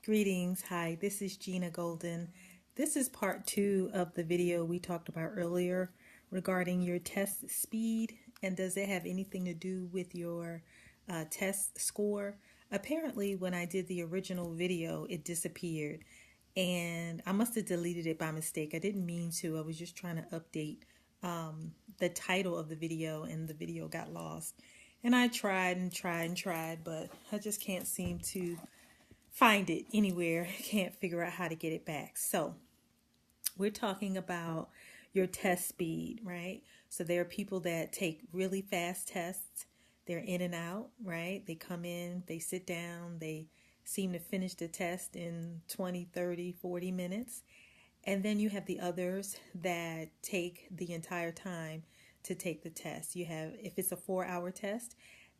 Greetings. Hi, this is Gena Golden. This is part two of the video we talked about earlier regarding your test speed and does it have anything to do with your test score? Apparently, when I did the original video, it disappeared and I must have deleted it by mistake. I didn't mean to. I was just trying to update the title of the video and the video got lost. And I tried and tried and tried, but I just can't seem to find it anywhere. Can't figure out how to get it back. So we're talking about your test speed, right? So there are people that take really fast tests. They're in and out, right? They come in, they sit down, they seem to finish the test in 20, 30, 40 minutes. And then you have the others that take the entire time to take the test. You have, if it's a 4-hour test,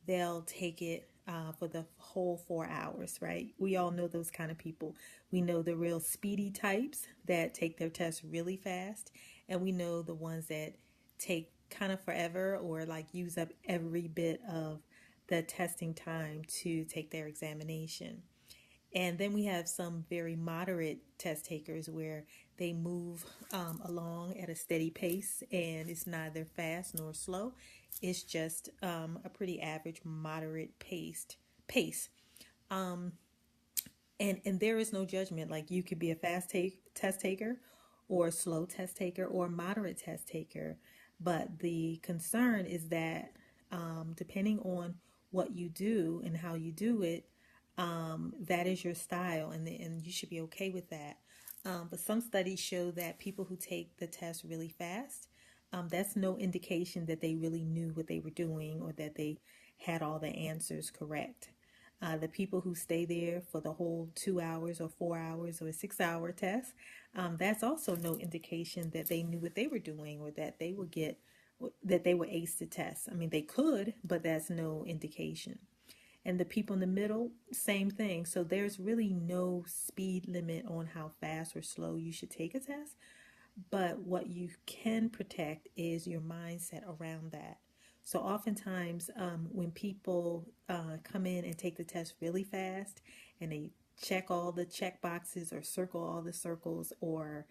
they'll take it for the whole 4 hours, right? We all know those kind of people. We know the real speedy types that take their tests really fast, and we know the ones that take kind of forever or like use up every bit of the testing time to take their examination. And then we have some very moderate test takers where they move along at a steady pace and it's neither fast nor slow. It's just a pretty average, moderate pace. Um, and there is no judgment. Like you could be a test taker or a slow test taker or a moderate test taker. But the concern is that depending on what you do and how you do it, that is your style, and you should be okay with that. But some studies show that people who take the test really fast, that's no indication that they really knew what they were doing or that they had all the answers correct. The people who stay there for the whole 2 hours or 4 hours or a 6 hour test, that's also no indication that they knew what they were doing or that they would ace the test. I mean, they could, but that's no indication. And the people in the middle, same thing. So there's really no speed limit on how fast or slow you should take a test. But what you can protect is your mindset around that. So oftentimes when people come in and take the test really fast and they check all the check boxes or circle all the circles or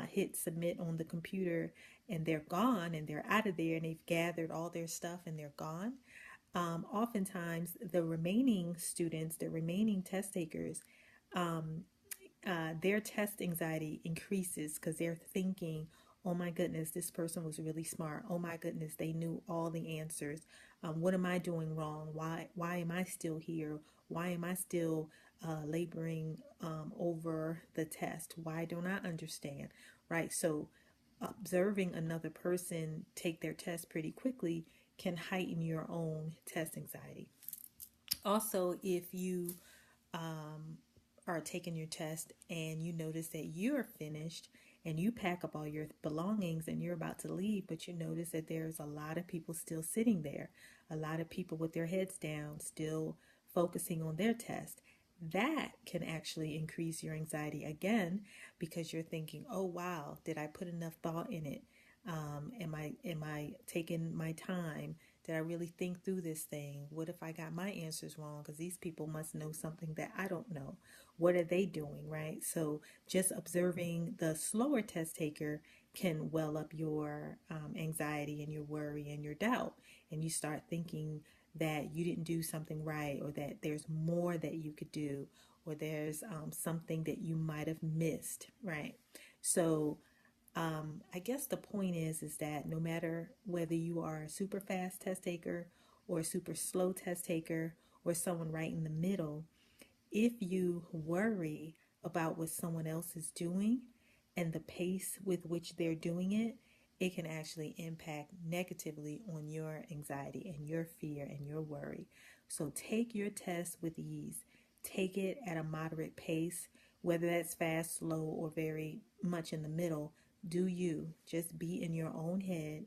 hit submit on the computer and they're gone and they're out of there and they've gathered all their stuff and they're gone, oftentimes the remaining students, the remaining test takers, their test anxiety increases because they're thinking, oh my goodness, this person was really smart. Oh my goodness, they knew all the answers. What am I doing wrong? Why am I still here? Why am I still laboring over the test? Why don't I understand? Right? So observing another person take their test pretty quickly can heighten your own test anxiety. Also, if you are taking your test and you notice that you're finished and you pack up all your belongings and you're about to leave, but you notice that there's a lot of people still sitting there, a lot of people with their heads down, still focusing on their test. That can actually increase your anxiety again because you're thinking, oh wow, did I put enough thought in it? Am I taking my time? Did I really think through this thing? What if I got my answers wrong? Because these people must know something that I don't know. What are they doing, right? So just observing the slower test taker can well up your anxiety and your worry and your doubt. And you start thinking that you didn't do something right or that there's more that you could do or there's something that you might have missed, right? So I guess the point is that no matter whether you are a super fast test taker or a super slow test taker or someone right in the middle, if you worry about what someone else is doing and the pace with which they're doing it, it can actually impact negatively on your anxiety and your fear and your worry. So take your test with ease. Take it at a moderate pace, whether that's fast, slow, or very much in the middle. Do you just be in your own head,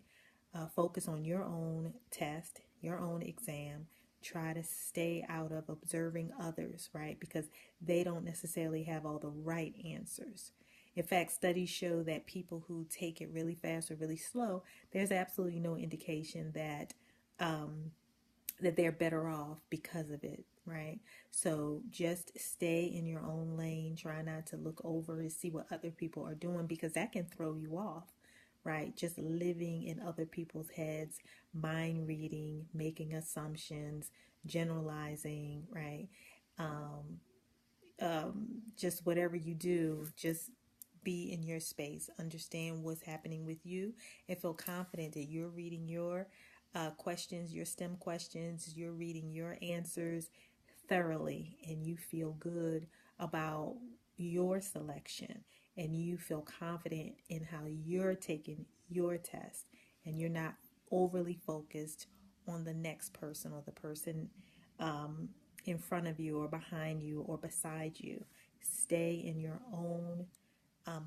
focus on your own test, your own exam. Try to stay out of observing others, right? Because they don't necessarily have all the right answers. In fact, studies show that people who take it really fast or really slow, there's absolutely no indication that that they're better off because of it, right? So just stay in your own lane. Try not to look over and see what other people are doing, because that can throw you off, right? Just living in other people's heads, mind reading, making assumptions, generalizing, right? Just whatever you do, just be in your space, understand what's happening with you, and feel confident that you're reading your questions, your STEM questions, you're reading your answers thoroughly, and you feel good about your selection, and you feel confident in how you're taking your test, and you're not overly focused on the next person or the person in front of you or behind you or beside you. Stay in your own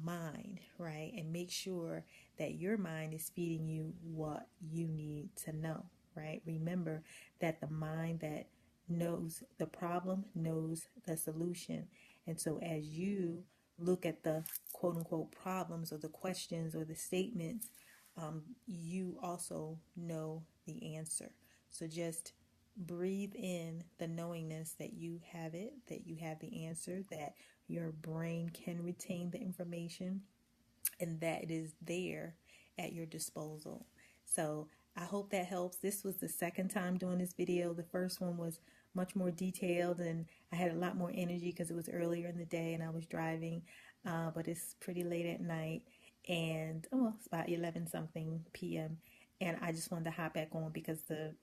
mind, right? And make sure that your mind is feeding you what you need to know, right? Remember that the mind that knows the problem knows the solution. And so as you look at the quote unquote problems or the questions or the statements, you also know the answer. So just breathe in the knowingness that you have it, that you have the answer, that your brain can retain the information, and that it is there at your disposal. So I hope that helps. This was the second time doing this video. The first one was much more detailed, and I had a lot more energy because it was earlier in the day and I was driving, but it's pretty late at night, and it's about 11 something p.m. And I just wanted to hop back on because the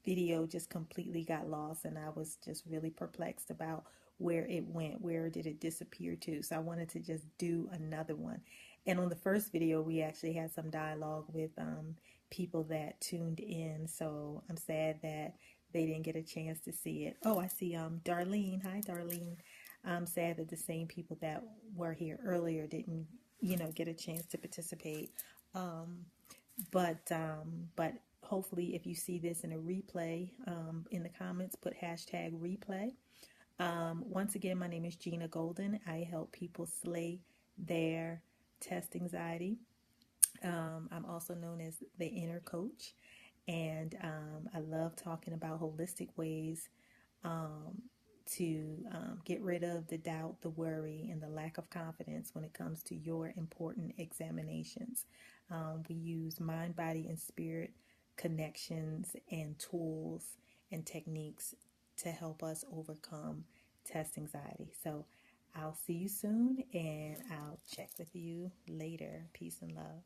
video just completely got lost, and I was just really perplexed about where it went. Where did it disappear to? So I wanted to just do another one. And on the first video, we actually had some dialogue with people that tuned in. So I'm sad that they didn't get a chance to see it. Oh, I see Darlene. Hi, Darlene. I'm sad that the same people that were here earlier didn't, get a chance to participate. But hopefully, if you see this in a replay, in the comments, put hashtag replay. Once again, my name is Gena Golden. I help people slay their test anxiety. I'm also known as the inner coach, and I love talking about holistic ways to get rid of the doubt, the worry, and the lack of confidence when it comes to your important examinations. We use mind, body, and spirit connections and tools and techniques to help us overcome test anxiety. So I'll see you soon, and I'll check with you later. Peace and love.